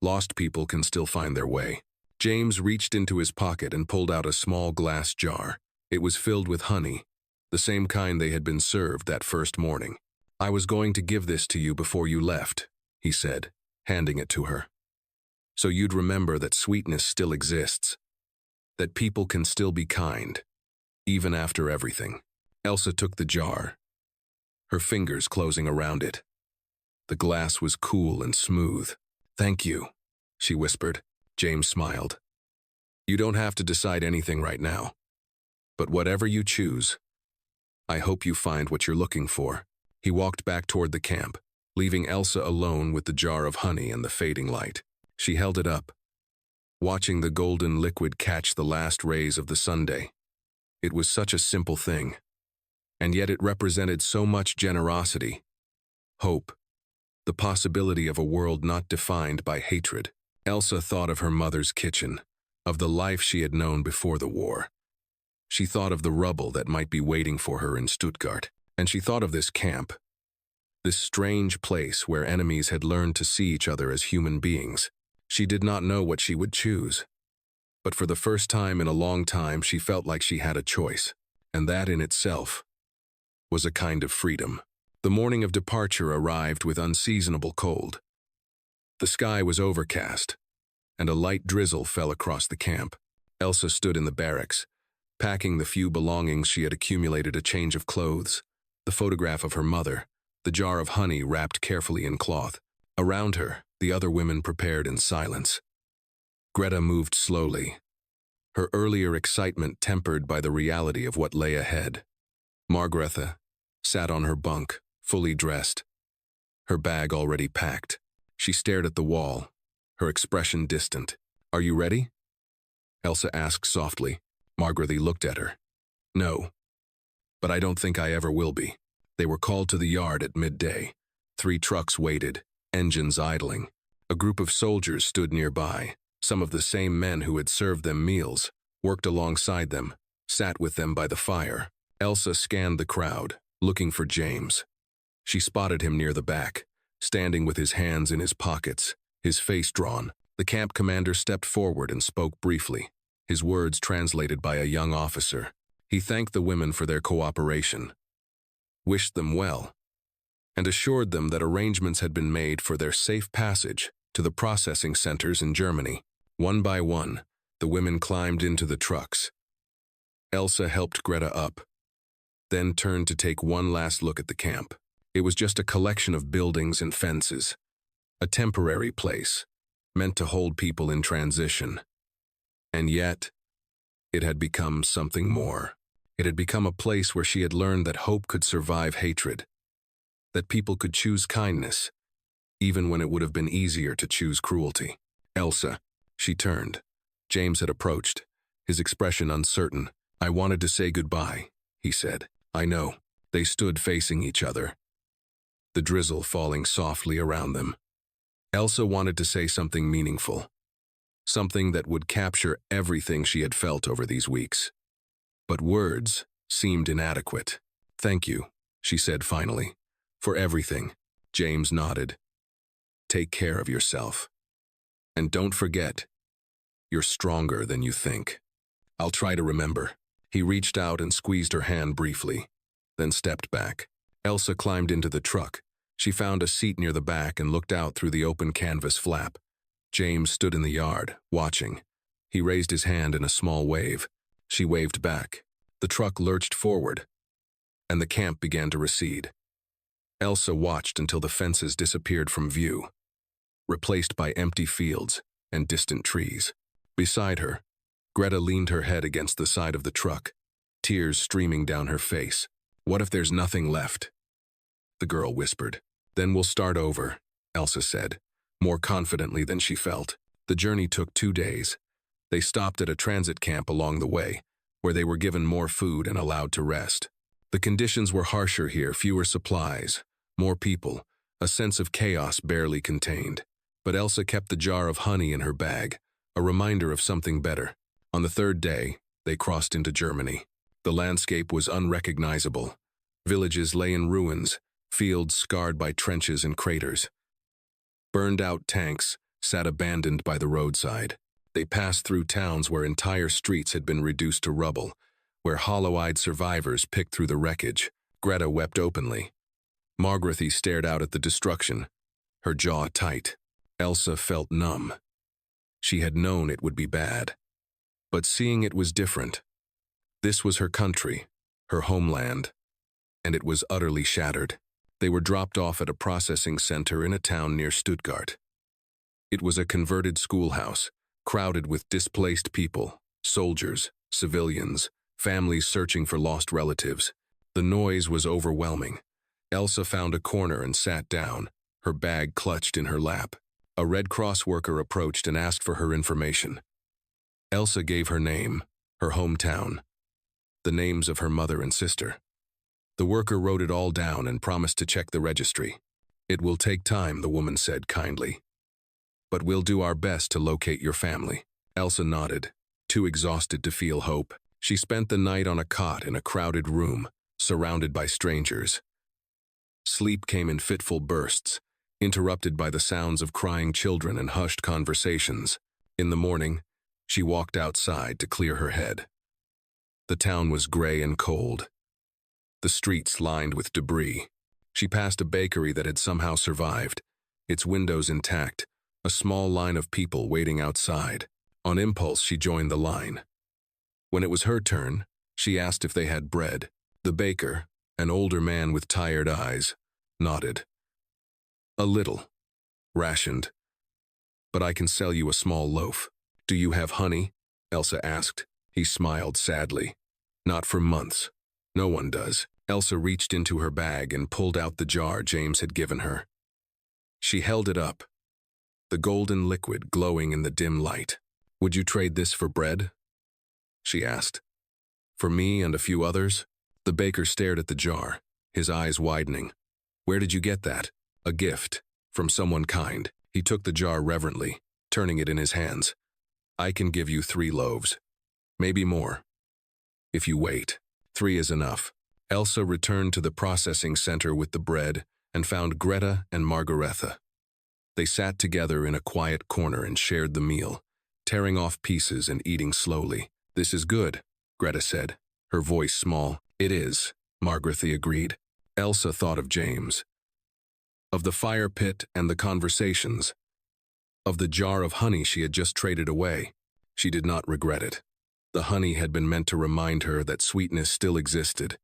Lost people can still find their way." James reached into his pocket and pulled out a small glass jar. It was filled with honey, the same kind they had been served that first morning. "I was going to give this to you before you left," he said, handing it to her. "So you'd remember that sweetness still exists, that people can still be kind, even after everything." Elsa took the jar, her fingers closing around it. The glass was cool and smooth. "Thank you," she whispered. James smiled. "You don't have to decide anything right now. But whatever you choose, I hope you find what you're looking for." He walked back toward the camp, leaving Elsa alone with the jar of honey and the fading light. She held it up, watching the golden liquid catch the last rays of the sunday. It was such a simple thing, and yet it represented so much generosity, hope, the possibility of a world not defined by hatred. Elsa thought of her mother's kitchen, of the life she had known before the war. She thought of the rubble that might be waiting for her in Stuttgart, and she thought of this camp, this strange place where enemies had learned to see each other as human beings. She did not know what she would choose, but for the first time in a long time she felt like she had a choice, and that in itself was a kind of freedom. The morning of departure arrived with unseasonable cold. The sky was overcast, and a light drizzle fell across the camp. Elsa stood in the barracks, packing the few belongings she had accumulated: a change of clothes, the photograph of her mother, the jar of honey wrapped carefully in cloth. Around her, the other women prepared in silence. Greta moved slowly, her earlier excitement tempered by the reality of what lay ahead. Margrethe sat on her bunk, fully dressed, her bag already packed. She stared at the wall, her expression distant. "Are you ready?" Elsa asked softly. Margrethe looked at her. "No, but I don't think I ever will be." They were called to the yard at midday. 3 trucks waited, engines idling. A group of soldiers stood nearby. Some of the same men who had served them meals, worked alongside them, sat with them by the fire. Elsa scanned the crowd, looking for James. She spotted him near the back, standing with his hands in his pockets, his face drawn. The camp commander stepped forward and spoke briefly, his words translated by a young officer. He thanked the women for their cooperation, wished them well, and assured them that arrangements had been made for their safe passage to the processing centers in Germany. One by one, the women climbed into the trucks. Elsa helped Greta up, then turned to take one last look at the camp. It was just a collection of buildings and fences, a temporary place, meant to hold people in transition. And yet, it had become something more. It had become a place where she had learned that hope could survive hatred, that people could choose kindness, even when it would have been easier to choose cruelty. "Elsa," she turned. James had approached, his expression uncertain. "I wanted to say goodbye," he said. "I know." They stood facing each other, the drizzle falling softly around them. Elsa wanted to say something meaningful, something that would capture everything she had felt over these weeks. But words seemed inadequate. "Thank you," she said finally, "for everything." James nodded. "Take care of yourself. And don't forget, you're stronger than you think." "I'll try to remember." He reached out and squeezed her hand briefly, then stepped back. Elsa climbed into the truck. She found a seat near the back and looked out through the open canvas flap. James stood in the yard, watching. He raised his hand in a small wave. She waved back. The truck lurched forward, and the camp began to recede. Elsa watched until the fences disappeared from view, replaced by empty fields and distant trees. Beside her, Greta leaned her head against the side of the truck, tears streaming down her face. "What if there's nothing left?" the girl whispered. "Then we'll start over," Elsa said, more confidently than she felt. The journey took 2 days. They stopped at a transit camp along the way, where they were given more food and allowed to rest. The conditions were harsher here, fewer supplies, more people, a sense of chaos barely contained. But Elsa kept the jar of honey in her bag, a reminder of something better. On the 3rd day, they crossed into Germany. The landscape was unrecognizable. Villages lay in ruins, fields scarred by trenches and craters. Burned-out tanks sat abandoned by the roadside. They passed through towns where entire streets had been reduced to rubble, where hollow-eyed survivors picked through the wreckage. Greta wept openly. Margrethe stared out at the destruction, her jaw tight. Elsa felt numb. She had known it would be bad, but seeing it was different. This was her country, her homeland, and it was utterly shattered. They were dropped off at a processing center in a town near Stuttgart. It was a converted schoolhouse, crowded with displaced people, soldiers, civilians, families searching for lost relatives. The noise was overwhelming. Elsa found a corner and sat down, her bag clutched in her lap. A Red Cross worker approached and asked for her information. Elsa gave her name, her hometown, the names of her mother and sister. The worker wrote it all down and promised to check the registry. "It will take time," the woman said kindly, "but we'll do our best to locate your family." Elsa nodded, too exhausted to feel hope. She spent the night on a cot in a crowded room, surrounded by strangers. Sleep came in fitful bursts, interrupted by the sounds of crying children and hushed conversations. In the morning, she walked outside to clear her head. The town was gray and cold, the streets lined with debris. She passed a bakery that had somehow survived, its windows intact, a small line of people waiting outside. On impulse, she joined the line. When it was her turn, she asked if they had bread. The baker, an older man with tired eyes, nodded. "A little. Rationed. But I can sell you a small loaf. Do you have honey?" Elsa asked. He smiled sadly. Not for months. No one does. Elsa reached into her bag and pulled out the jar James had given her. She held it up, the golden liquid glowing in the dim light. Would you trade this for bread? She asked. For me and a few others? The baker stared at the jar, his eyes widening. Where did you get that? A gift, from someone kind. He took the jar reverently, turning it in his hands. I can give you 3 loaves. Maybe more. If you wait. 3 is enough. Elsa returned to the processing center with the bread and found Greta and Margaretha. They sat together in a quiet corner and shared the meal, tearing off pieces and eating slowly. This is good, Greta said, her voice small. It is, Margaretha agreed. Elsa thought of James, of the fire pit and the conversations, of the jar of honey she had just traded away. She did not regret it. The honey had been meant to remind her that sweetness still existed,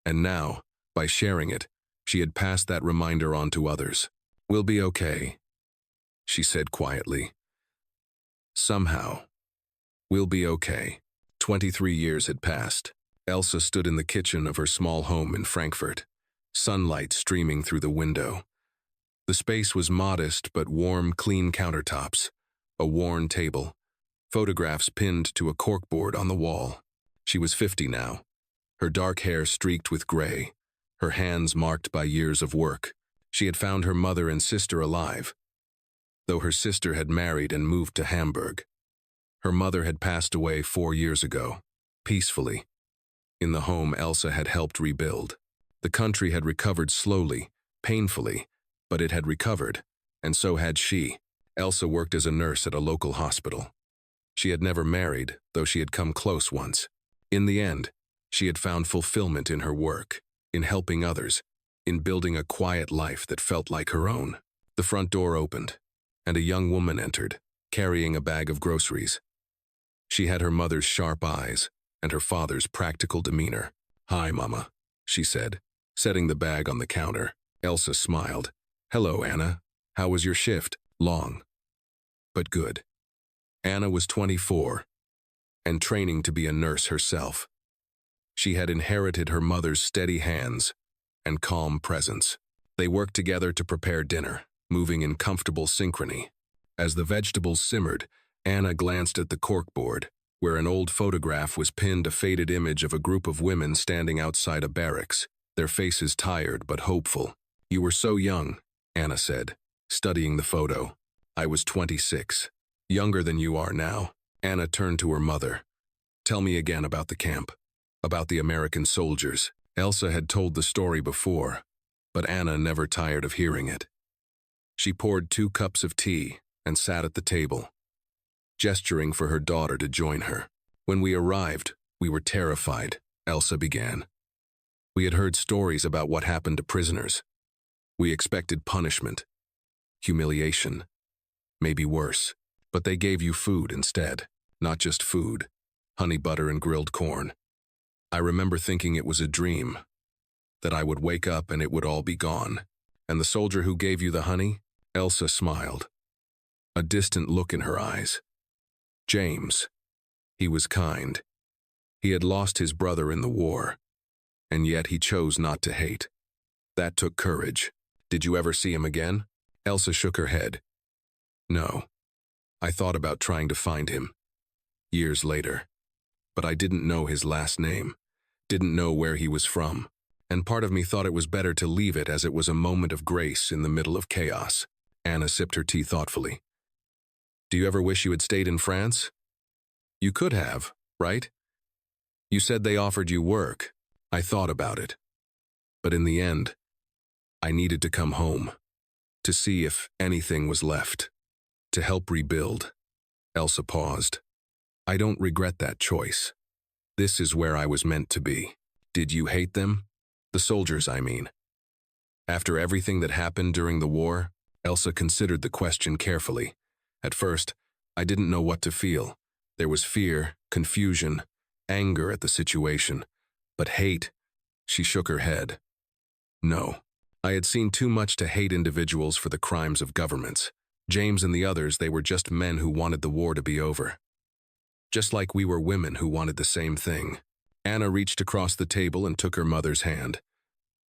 and now, by sharing it, she had passed that reminder on to others. We'll be okay, she said quietly. Somehow. We'll be okay. 23 years had passed. Elsa stood in the kitchen of her small home in Frankfurt, sunlight streaming through the window. The space was modest but warm, clean countertops, a worn table, photographs pinned to a corkboard on the wall. She was 50 now, her dark hair streaked with gray, her hands marked by years of work. She had found her mother and sister alive, though her sister had married and moved to Hamburg. Her mother had passed away 4 years ago, peacefully, in the home Elsa had helped rebuild. The country had recovered slowly, painfully, but it had recovered, and so had she. Elsa worked as a nurse at a local hospital. She had never married, though she had come close once. In the end, she had found fulfillment in her work, in helping others, in building a quiet life that felt like her own. The front door opened, and a young woman entered, carrying a bag of groceries. She had her mother's sharp eyes and her father's practical demeanor. Hi, Mama, she said, setting the bag on the counter. Elsa smiled. Hello, Anna. How was your shift? Long, but good. Anna was 24 and training to be a nurse herself. She had inherited her mother's steady hands and calm presence. They worked together to prepare dinner, moving in comfortable synchrony. As the vegetables simmered, Anna glanced at the corkboard, where an old photograph was pinned, a faded image of a group of women standing outside a barracks, their faces tired but hopeful. You were so young, Anna said, studying the photo. I was 26. Younger than you are now. Anna turned to her mother. Tell me again about the camp, about the American soldiers. Elsa had told the story before, but Anna never tired of hearing it. She poured 2 cups of tea and sat at the table, gesturing for her daughter to join her. When we arrived, we were terrified, Elsa began. We had heard stories about what happened to prisoners. We expected punishment, humiliation, maybe worse. But they gave you food instead. Not just food, honey butter and grilled corn. I remember thinking it was a dream, that I would wake up and it would all be gone. And the soldier who gave you the honey? Elsa smiled, a distant look in her eyes. James. He was kind. He had lost his brother in the war, and yet he chose not to hate. That took courage. Did you ever see him again? Elsa shook her head. No. I thought about trying to find him, years later, but I didn't know his last name, didn't know where he was from, and part of me thought it was better to leave it as it was a moment of grace in the middle of chaos. Anna sipped her tea thoughtfully. Do you ever wish you had stayed in France? You could have, right? You said they offered you work. I thought about it. But in the end, I needed to come home, to see if anything was left. To help rebuild. Elsa paused. I don't regret that choice. This is where I was meant to be. Did you hate them? The soldiers, I mean. After everything that happened during the war, Elsa considered the question carefully. At first, I didn't know what to feel. There was fear, confusion, anger at the situation. But hate, she shook her head. No, I had seen too much to hate individuals for the crimes of governments. James and the others, they were just men who wanted the war to be over. just like we were women who wanted the same thing. Anna reached across the table and took her mother's hand.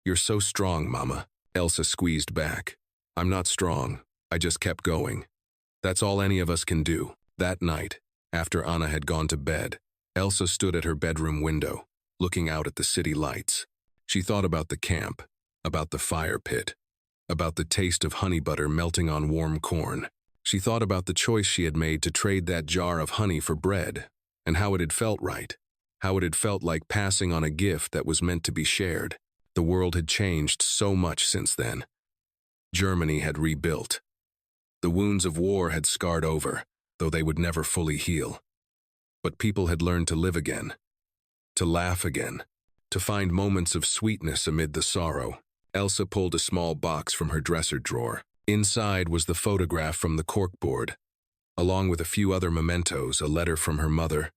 "You're so strong, Mama," Elsa squeezed back. "I'm not strong. I just kept going. That's all any of us can do." That night, after Anna had gone to bed, Elsa stood at her bedroom window, looking out at the city lights. She thought about the camp, about the fire pit, about the taste of honey butter melting on warm corn. She thought about the choice she had made to trade that jar of honey for bread, and how it had felt right, how it had felt like passing on a gift that was meant to be shared. The world had changed so much since then. Germany had rebuilt. The wounds of war had scarred over, though they would never fully heal. But people had learned to live again, to laugh again, to find moments of sweetness amid the sorrow. Elsa pulled a small box from her dresser drawer. Inside was the photograph from the corkboard, along with a few other mementos, a letter from her mother,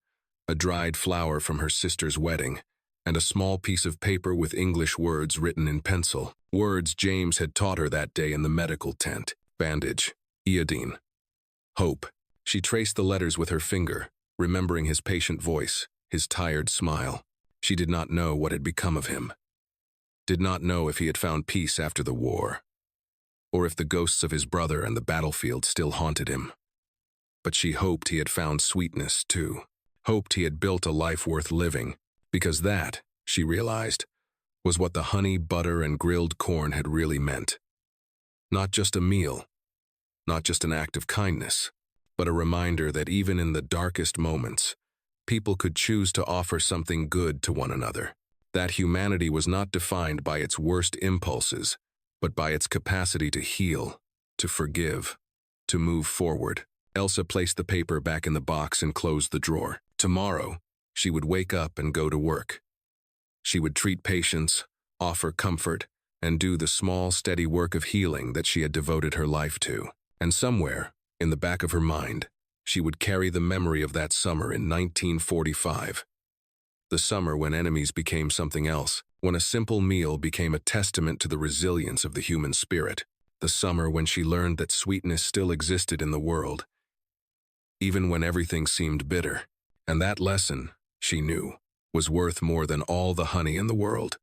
a dried flower from her sister's wedding, and a small piece of paper with English words written in pencil. Words James had taught her that day in the medical tent. Bandage, iodine, hope. She traced the letters with her finger, remembering his patient voice, his tired smile. She did not know what had become of him. Did not know if he had found peace after the war, or if the ghosts of his brother and the battlefield still haunted him. But she hoped he had found sweetness, too. Hoped he had built a life worth living, because that, she realized, was what the honey, butter, and grilled corn had really meant. Not just a meal, not just an act of kindness, but a reminder that even in the darkest moments, people could choose to offer something good to one another. That humanity was not defined by its worst impulses, but by its capacity to heal, to forgive, to move forward. Elsa placed the paper back in the box and closed the drawer. Tomorrow, she would wake up and go to work. She would treat patients, offer comfort, and do the small, steady work of healing that she had devoted her life to. And somewhere, in the back of her mind, she would carry the memory of that summer in 1945. The summer when enemies became something else, when a simple meal became a testament to the resilience of the human spirit. The summer when she learned that sweetness still existed in the world, even when everything seemed bitter. And that lesson, she knew, was worth more than all the honey in the world.